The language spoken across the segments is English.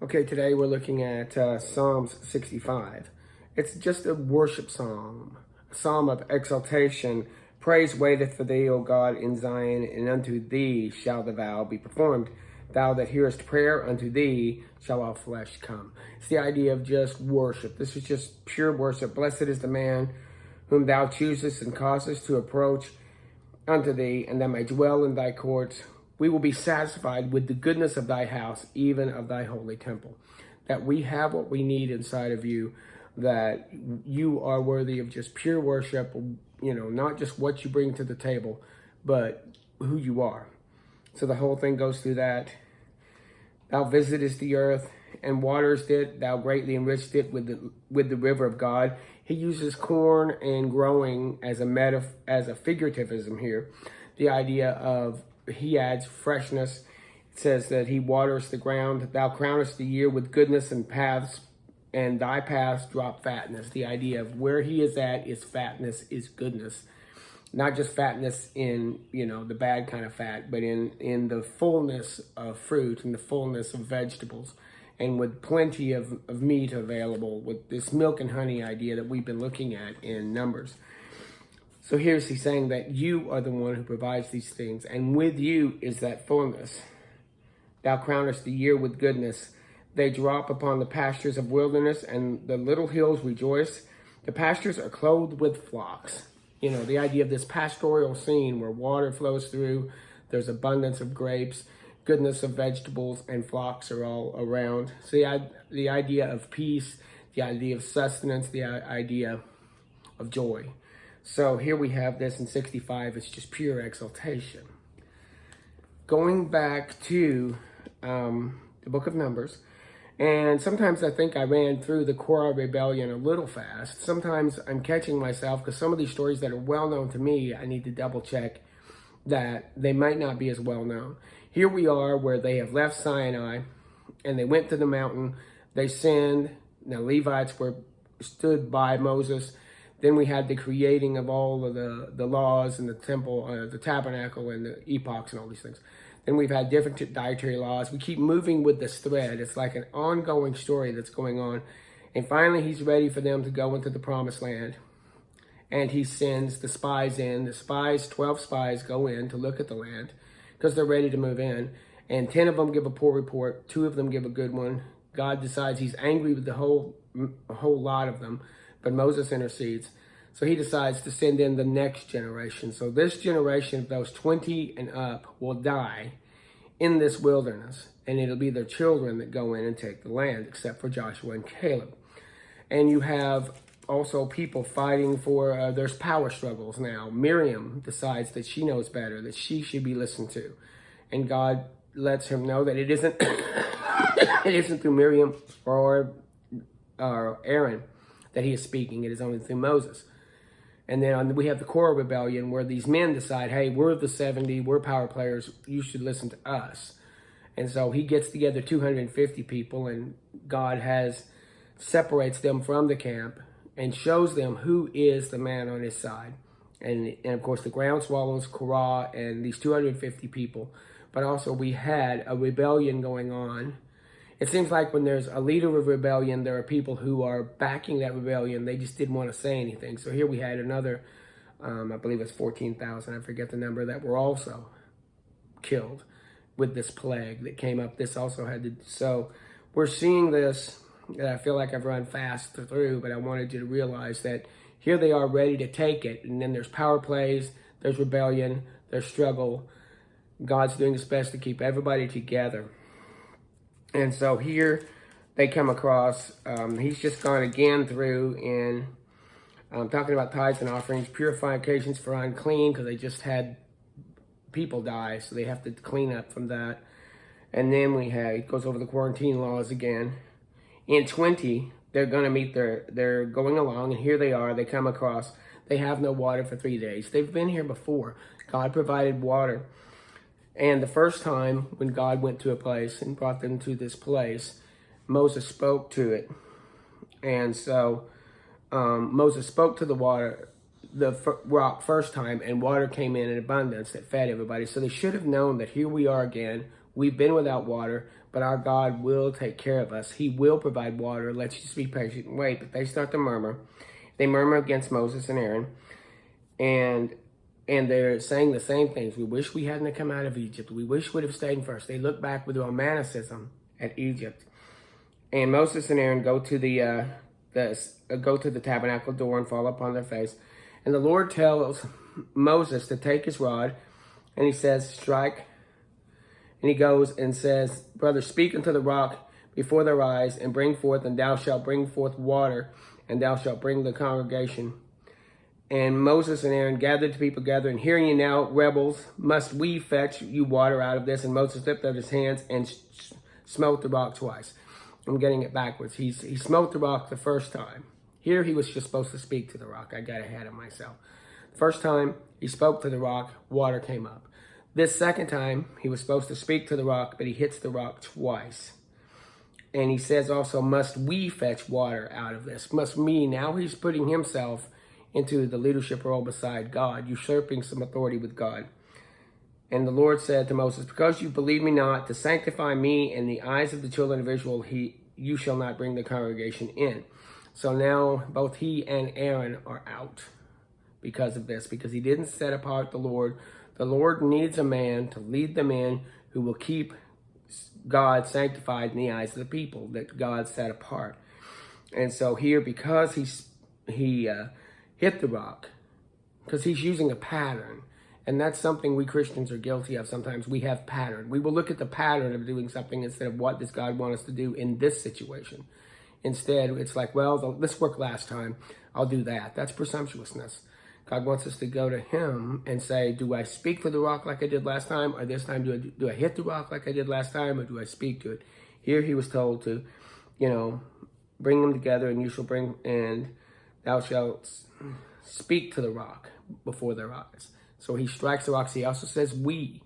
Okay, today we're looking at Psalms 65. It's just a worship psalm, a psalm of exaltation. Praise waiteth for thee, O God, in Zion, and unto thee shall the vow be performed. Thou that hearest prayer, unto thee shall all flesh come. It's the idea of just worship. This is just pure worship. Blessed is the man whom thou choosest and causest to approach unto thee, and that may dwell in thy courts. We will be satisfied with the goodness of thy house, even of thy holy temple. That we have what we need inside of you, that you are worthy of just pure worship, not just what you bring to the table, but who you are. So the whole thing goes through that. Thou visitest the earth and waterest it. Thou greatly enriched it with the river of God. He uses corn and growing as a figurativism here. The idea of he adds freshness. It says that he waters the ground. Thou crownest the year with goodness and paths, and thy paths drop fatness. The idea of where he is at is fatness, is goodness. Not just fatness in, the bad kind of fat, but in the fullness of fruit and the fullness of vegetables, and with plenty of meat available, with this milk and honey idea that we've been looking at in Numbers. So here's he saying that you are the one who provides these things, and with you is that fullness. Thou crownest the year with goodness. They drop upon the pastures of wilderness, and the little hills rejoice. The pastures are clothed with flocks. The idea of this pastoral scene where water flows through, there's abundance of grapes, goodness of vegetables, and flocks are all around. So the idea of peace, the idea of sustenance, the idea of joy. So here we have this in 65. It's just pure exaltation. Going back to the book of Numbers, and sometimes I think I ran through the Korah rebellion a little fast. Sometimes I'm catching myself because some of these stories that are well known to me, I need to double check that they might not be as well known. Here we are where they have left Sinai and they went to the mountain. They sinned. Now Levites stood by Moses. Then we had the creating of all of the laws and the temple, the tabernacle and the epochs and all these things. Then we've had different dietary laws. We keep moving with this thread. It's like an ongoing story that's going on. And finally, he's ready for them to go into the promised land. And he sends the spies in. The spies, 12 spies, go in to look at the land because they're ready to move in. And 10 of them give a poor report. 2 of them give a good one. God decides he's angry with a whole lot of them. But Moses intercedes. So he decides to send in the next generation. So this generation of those 20 and up will die in this wilderness. And it'll be their children that go in and take the land, except for Joshua and Caleb. And you have also people fighting for, there's power struggles now. Miriam decides that she knows better, that she should be listened to. And God lets him know that it isn't, it isn't through Miriam or Aaron that he is speaking. It is only through Moses. And then we have the Korah rebellion where these men decide, hey, we're the 70, we're power players, you should listen to us. And so he gets together 250 people, and God separates them from the camp and shows them who is the man on his side. And of course, the ground swallows Korah and these 250 people. But also we had a rebellion going on. It seems like when there's a leader of rebellion, there are people who are backing that rebellion. They just didn't want to say anything. So here we had another, I believe it's 14,000, I forget the number, that were also killed with this plague that came up. This also had to, so we're seeing this, and I feel like I've run fast through, but I wanted you to realize that here they are ready to take it. And then there's power plays, there's rebellion, there's struggle. God's doing his best to keep everybody together. And so here they come across, he's just gone again through in talking about tithes and offerings, purifications for unclean, because they just had people die, so they have to clean up from that. And then it goes over the quarantine laws again. In 20, they're going to meet they're going along, and here they are, they come across, they have no water for 3 days. They've been here before. God provided water. And the first time when God went to a place and brought them to this place, Moses spoke to it. And so Moses spoke to the rock first time, and water came in abundance that fed everybody. So they should have known that here we are again. We've been without water, but our God will take care of us. He will provide water. Let's just be patient and wait. But they start to murmur. They murmur against Moses and Aaron. And they're saying the same things. We wish we hadn't come out of Egypt. We wish we'd have stayed in first. They look back with romanticism at Egypt. And Moses and Aaron go to the tabernacle door and fall upon their face. And the Lord tells Moses to take his rod, and he says, strike. And he goes and says, brother, speak unto the rock before their eyes, and bring forth, and thou shalt bring forth water, and thou shalt bring the congregation. And Moses and Aaron gathered the people together, and hear ye now, rebels, must we fetch you water out of this? And Moses lifted up his hands and smote the rock twice. I'm getting it backwards. He smote the rock the first time. Here he was just supposed to speak to the rock. I got ahead of myself. First time he spoke to the rock, water came up. This second time he was supposed to speak to the rock, but he hits the rock twice. And he says also, must we fetch water out of this? Must me? Now he's putting himself into the leadership role beside God, usurping some authority with God. And the Lord said to Moses, because you believe me not to sanctify me in the eyes of the children of Israel, you shall not bring the congregation in. So now both he and Aaron are out because of this, because he didn't set apart the Lord. The Lord needs a man to lead them in who will keep God sanctified in the eyes of the people that God set apart. And so here, because he hit the rock, because he's using a pattern. And that's something we Christians are guilty of sometimes. We have pattern. We will look at the pattern of doing something instead of what does God want us to do in this situation. Instead, it's like, well, this worked last time. I'll do that. That's presumptuousness. God wants us to go to him and say, do I speak to the rock like I did last time? Or this time, do I hit the rock like I did last time? Or do I speak to it? Here he was told to, bring them together, and you shall bring, and thou shalt speak to the rock before their eyes. So he strikes the rocks. He also says we,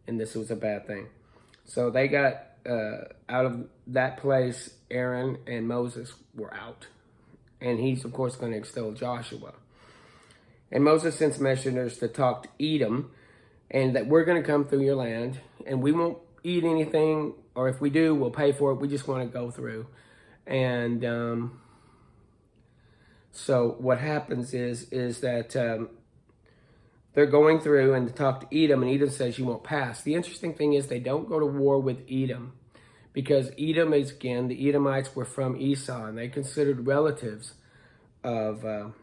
and this was a bad thing. So they got out of that place. Aaron and Moses were out. And he's, of course, going to extol Joshua. And Moses sends messengers to talk to Edom, and that we're going to come through your land, and we won't eat anything, or if we do, we'll pay for it. We just want to go through. And so what happens is that they're going through and to talk to Edom, and Edom says you won't pass. The interesting thing is they don't go to war with Edom, because Edom is, again, the Edomites were from Esau, and they considered relatives of the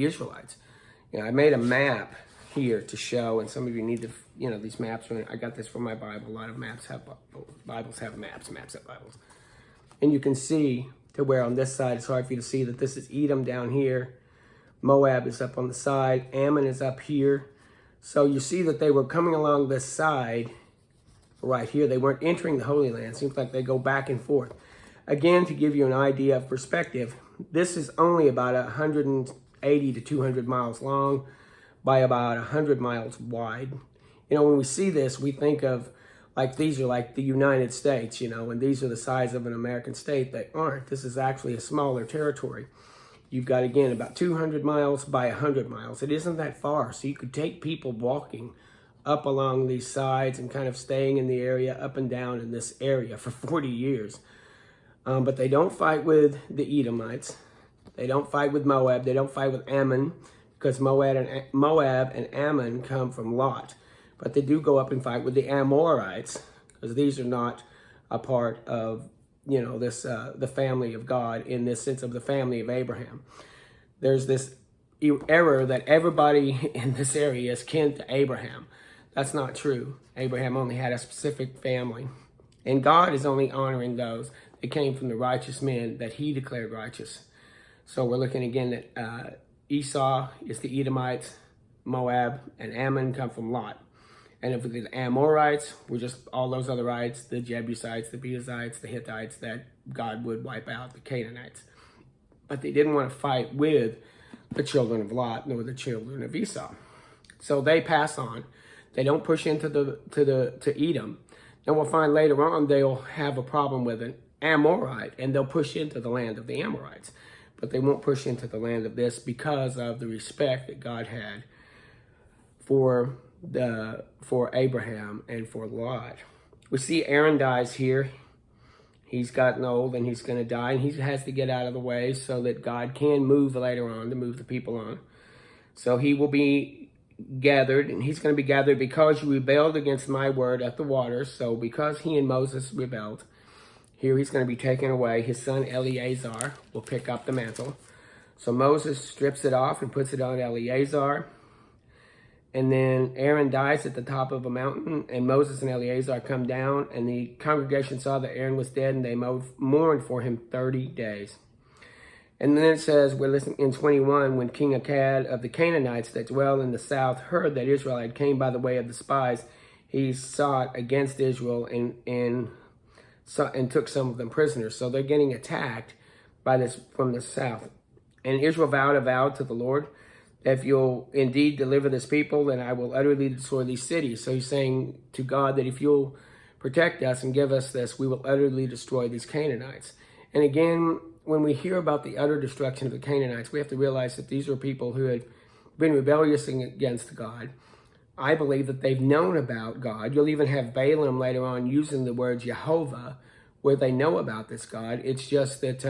Israelites. I made a map here to show, and some of you need to, these maps. I got this from my Bible. A lot of Bibles have maps have Bibles. And you can see to where on this side, it's hard for you to see that this is Edom down here. Moab is up on the side. Ammon is up here. So you see that they were coming along this side right here. They weren't entering the Holy Land. Seems like they go back and forth. Again, to give you an idea of perspective, this is only about 180 to 200 miles long by about 100 miles wide. When we see this, we think of like these are like the United States, and these are the size of an American state. They aren't. This is actually a smaller territory. You've got, again, about 200 miles by 100 miles. It isn't that far. So you could take people walking up along these sides and kind of staying in the area, up and down in this area for 40 years. But they don't fight with the Edomites. They don't fight with Moab. They don't fight with Ammon, because Moab and Ammon come from Lot. But they do go up and fight with the Amorites, because these are not a part of, the family of God in this sense of the family of Abraham. There's this error that everybody in this area is kin to Abraham. That's not true. Abraham only had a specific family. And God is only honoring those that came from the righteous men that he declared righteous. So we're looking again at Esau is the Edomites, Moab, and Ammon come from Lot. And if the Amorites were just all those other ites, the Jebusites, the Perizzites, the Hittites that God would wipe out, the Canaanites. But they didn't want to fight with the children of Lot nor the children of Esau. So they pass on. They don't push into to Edom. And we'll find later on they'll have a problem with an Amorite, and they'll push into the land of the Amorites. But they won't push into the land of this because of the respect that God had for for Abraham and for Lot. We see Aaron dies here. He's gotten old and he's going to die, and he has to get out of the way so that God can move later on, to move the people on. So he will be gathered, and he's going to be gathered because you rebelled against my word at the waters. So because he and Moses rebelled, here he's going to be taken away. His son Eleazar will pick up the mantle. So Moses strips it off and puts it on Eleazar. And then Aaron dies at the top of a mountain, and Moses and Eleazar come down, and the congregation saw that Aaron was dead, and they mourned for him 30 days. And then it says, we're listening in 21, when King Akkad of the Canaanites that dwell in the south heard that Israel had came by the way of the spies, he sought against Israel and took some of them prisoners. So they're getting attacked by this from the south. And Israel vowed a vow to the Lord, if you'll indeed deliver this people, then I will utterly destroy these cities. So he's saying to God that if you'll protect us and give us this, we will utterly destroy these Canaanites. And again, when we hear about the utter destruction of the Canaanites, we have to realize that these are people who had been rebellious against God. I believe that they've known about God. You'll even have Balaam later on using the word Jehovah, where they know about this God. It's just that...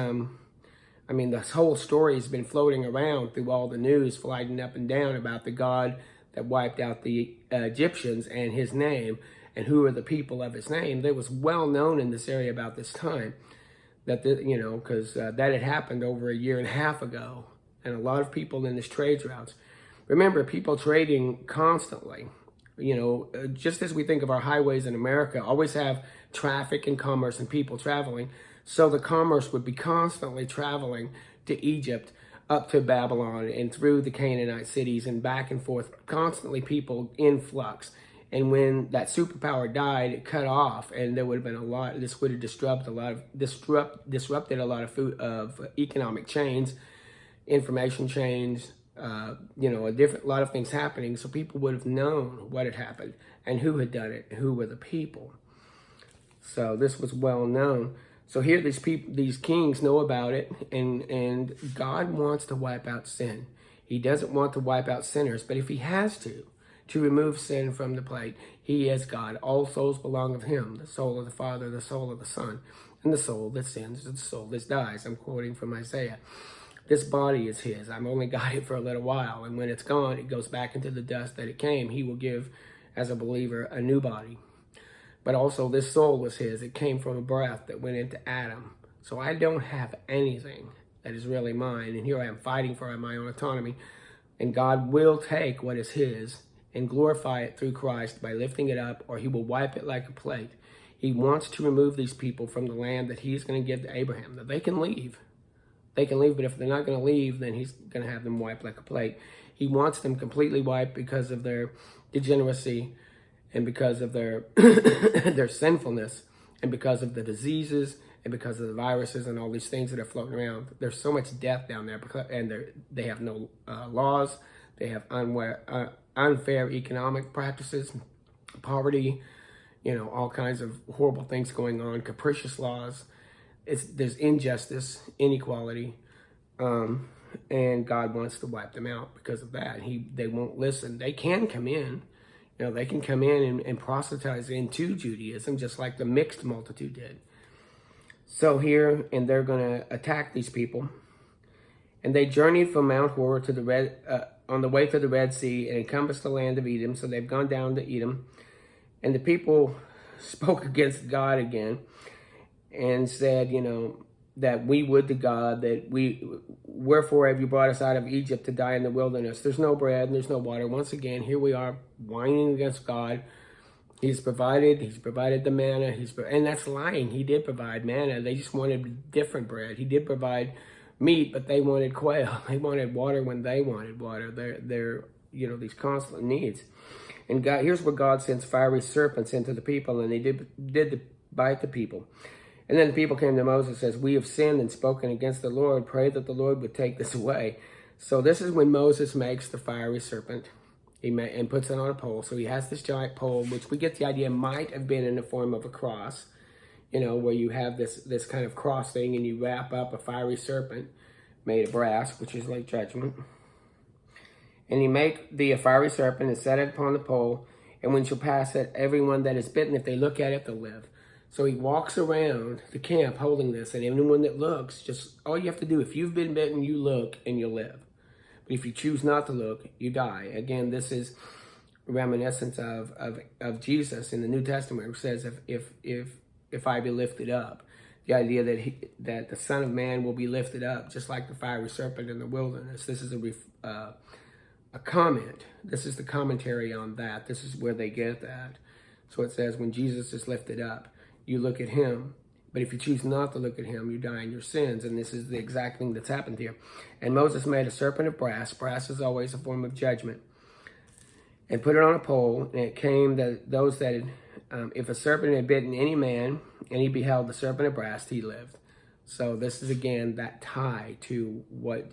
this whole story has been floating around through all the news, flying up and down about the God that wiped out the Egyptians and his name, and who are the people of his name. That was well known in this area about this time, that because that had happened over a year and a half ago, and a lot of people in this trade routes. Remember, people trading constantly. Just as we think of our highways in America, always have traffic and commerce and people traveling. So the commerce would be constantly traveling to Egypt, up to Babylon, and through the Canaanite cities, and back and forth, constantly people in flux. And when that superpower died, it cut off, and there would have been a lot. This would have disrupted a lot of economic chains, information chains. A lot of things happening. So people would have known what had happened and who had done it, and who were the people. So this was well known. So here these kings know about it, and God wants to wipe out sin. He doesn't want to wipe out sinners, but if he has to remove sin from the plate, he is God. All souls belong of him, the soul of the Father, the soul of the Son, and the soul that sins, the soul that dies. I'm quoting from Isaiah. This body is his. I've only got it for a little while, and when it's gone, it goes back into the dust that it came. He will give, as a believer, a new body. But also, this soul was his. It came from a breath that went into Adam. So I don't have anything that is really mine. And here I am fighting for my own autonomy. And God will take what is his and glorify it through Christ by lifting it up, or he will wipe it like a plate. He wants to remove these people from the land that he's going to give to Abraham, that they can leave. They can leave, but if they're not going to leave, then he's going to have them wiped like a plate. He wants them completely wiped because of their degeneracy, and because of their their sinfulness, and because of the diseases, and because of the viruses and all these things that are floating around. There's so much death down there, and they have no laws. They have unfair economic practices, poverty, all kinds of horrible things going on, capricious laws. There's injustice, inequality, and God wants to wipe them out because of that. They won't listen. They can come in. They can come in and proselytize into Judaism, just like the mixed multitude did. So here, and they're going to attack these people. And they journeyed from Mount Hor to on the way to the Red Sea, and encompassed the land of Edom. So they've gone down to Edom. And the people spoke against God again and said, that we would to God, wherefore have you brought us out of Egypt to die in the wilderness? There's no bread and there's no water. Once again, here we are whining against God. He's provided the manna, and that's lying. He did provide manna. They just wanted different bread. He did provide meat, but they wanted quail. They wanted water when they wanted water. They're these constant needs. And God, here's where God sends fiery serpents into the people, and they did bite the people. And then the people came to Moses and says, we have sinned and spoken against the Lord. Pray that the Lord would take this away. So this is when Moses makes the fiery serpent and puts it on a pole. So he has this giant pole, which we get the idea might have been in the form of a cross, where you have this kind of cross thing, and you wrap up a fiery serpent made of brass, which is like judgment. And he make thee a fiery serpent and set it upon the pole, and when shall pass it, everyone that is bitten, if they look at it, they'll live. So he walks around the camp holding this, and anyone that looks, just all you have to do, if you've been bitten, you look and you'll live. But if you choose not to look, you die. Again, this is reminiscence of Jesus in the New Testament, who says, if I be lifted up, the idea that the Son of Man will be lifted up, just like the fiery serpent in the wilderness. This is a comment. This is the commentary on that. This is where they get that. So it says, when Jesus is lifted up, you look at him. But if you choose not to look at him, you die in your sins. And this is the exact thing that's happened here. And Moses made a serpent of brass. Brass is always a form of judgment. And put it on a pole. And it came that those that had, if a serpent had bitten any man, and he beheld the serpent of brass, he lived. So this is again that tie to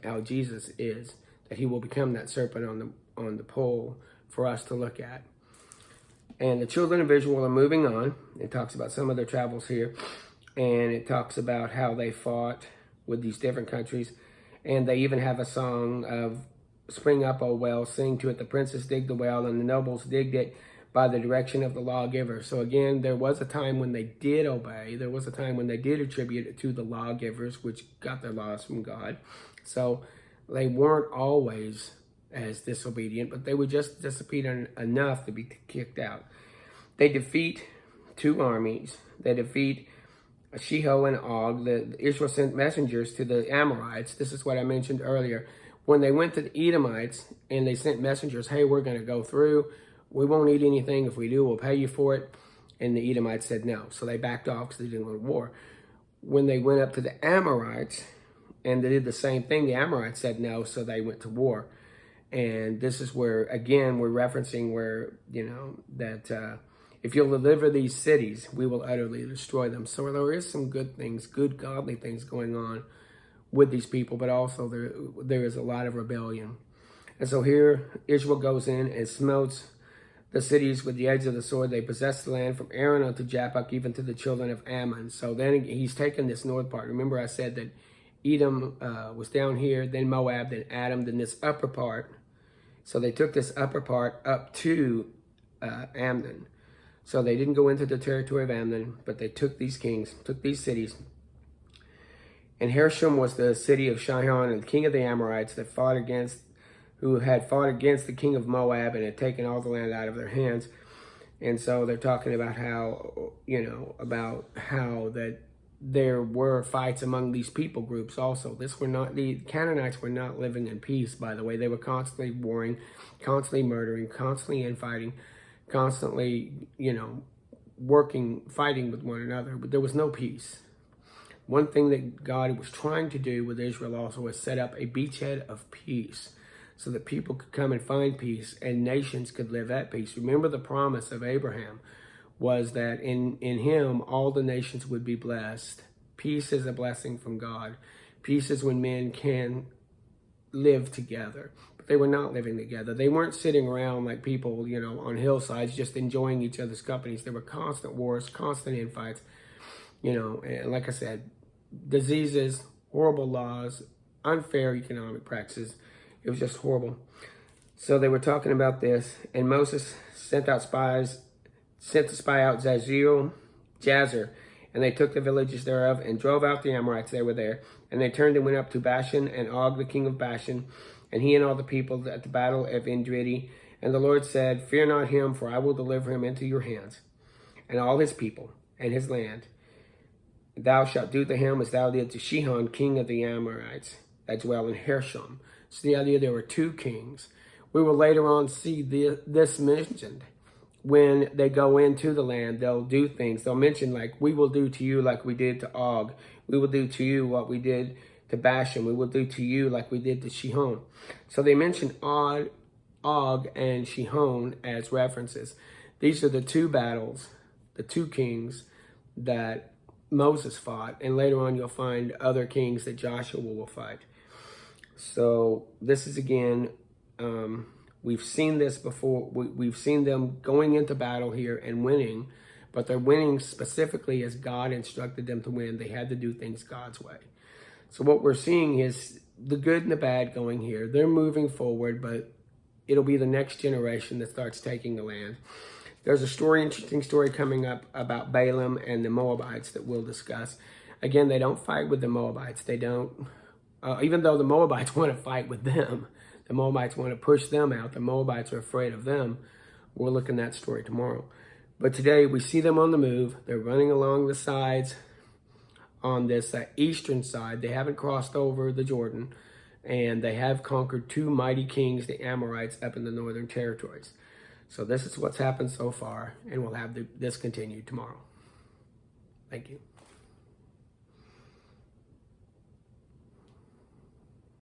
how Jesus is, that he will become that serpent on the pole for us to look at. And the children of Israel are moving on. It talks about some of their travels here. And it talks about how they fought with these different countries. And they even have a song of spring up, O well, sing to it. The princes digged the well, and the nobles digged it by the direction of the lawgiver. So again, there was a time when they did obey. There was a time when they did attribute it to the lawgivers, which got their laws from God. So they weren't always as disobedient, but they were just disobedient enough to be kicked out. They defeat two armies. They defeat Shiho and Og. Israel sent messengers to the Amorites. This is what I mentioned earlier. When they went to the Edomites and they sent messengers, hey, we're going to go through. We won't eat anything. If we do, we'll pay you for it. And the Edomites said no. So they backed off because they didn't want war. When they went up to the Amorites and they did the same thing, the Amorites said no, so they went to war. And this is where, again, we're referencing where, that if you'll deliver these cities, we will utterly destroy them. So there is some good things, good godly things going on with these people, but also there is a lot of rebellion. And so here Israel goes in and smelts the cities with the edge of the sword. They possess the land from Aaron unto Japheth, even to the children of Ammon. So then he's taken this north part. Remember I said that Edom was down here, then Moab, then Adam, then this upper part. So they took this upper part up to Ammon. So they didn't go into the territory of Ammon, but they took these kings, took these cities. And Hersham was the city of Sihon, and the king of the Amorites who had fought against the king of Moab and had taken all the land out of their hands. And so they're talking about how, that there were fights among these people groups also. The Canaanites were not living in peace, by the way. They were constantly warring, constantly murdering, constantly infighting, constantly, fighting with one another, but there was no peace. One thing that God was trying to do with Israel also was set up a beachhead of peace so that people could come and find peace and nations could live at peace. Remember the promise of Abraham was that in him all the nations would be blessed. Peace is a blessing from God. Peace is when men can live together. But they were not living together. They weren't sitting around like people, on hillsides just enjoying each other's companies. There were constant wars, constant infights. And like I said, diseases, horrible laws, unfair economic practices. It was just horrible. So they were talking about this, and Moses sent to spy out Jazer, and they took the villages thereof and drove out the Amorites that were there. And they turned and went up to Bashan, and Og, the king of Bashan, and he and all the people at the battle of Engedi. And the Lord said, fear not him, for I will deliver him into your hands, and all his people, and his land. Thou shalt do to him as thou did to Sihon, king of the Amorites, that dwell in Hersham. So the idea there were two kings. We will later on see this mentioned. When they go into the land, they'll do things. They'll mention like, we will do to you like we did to Og. We will do to you what we did to Bashan. We will do to you like we did to Sihon. So they mention Og and Sihon as references. These are the two battles, the two kings that Moses fought, and later on you'll find other kings that Joshua will fight. So this is again, we've seen this before. We've seen them going into battle here and winning, but they're winning specifically as God instructed them to win. They had to do things God's way. So what we're seeing is the good and the bad going here. They're moving forward, but it'll be the next generation that starts taking the land. There's a interesting story coming up about Balaam and the Moabites that we'll discuss. Again, they don't fight with the Moabites. They don't, even though the Moabites want to fight with them, the Moabites want to push them out. The Moabites are afraid of them. We'll look in that story tomorrow. But today we see them on the move. They're running along the sides on this eastern side. They haven't crossed over the Jordan, and they have conquered two mighty kings, the Amorites, up in the northern territories. So this is what's happened so far, and we'll have this continued tomorrow. Thank you.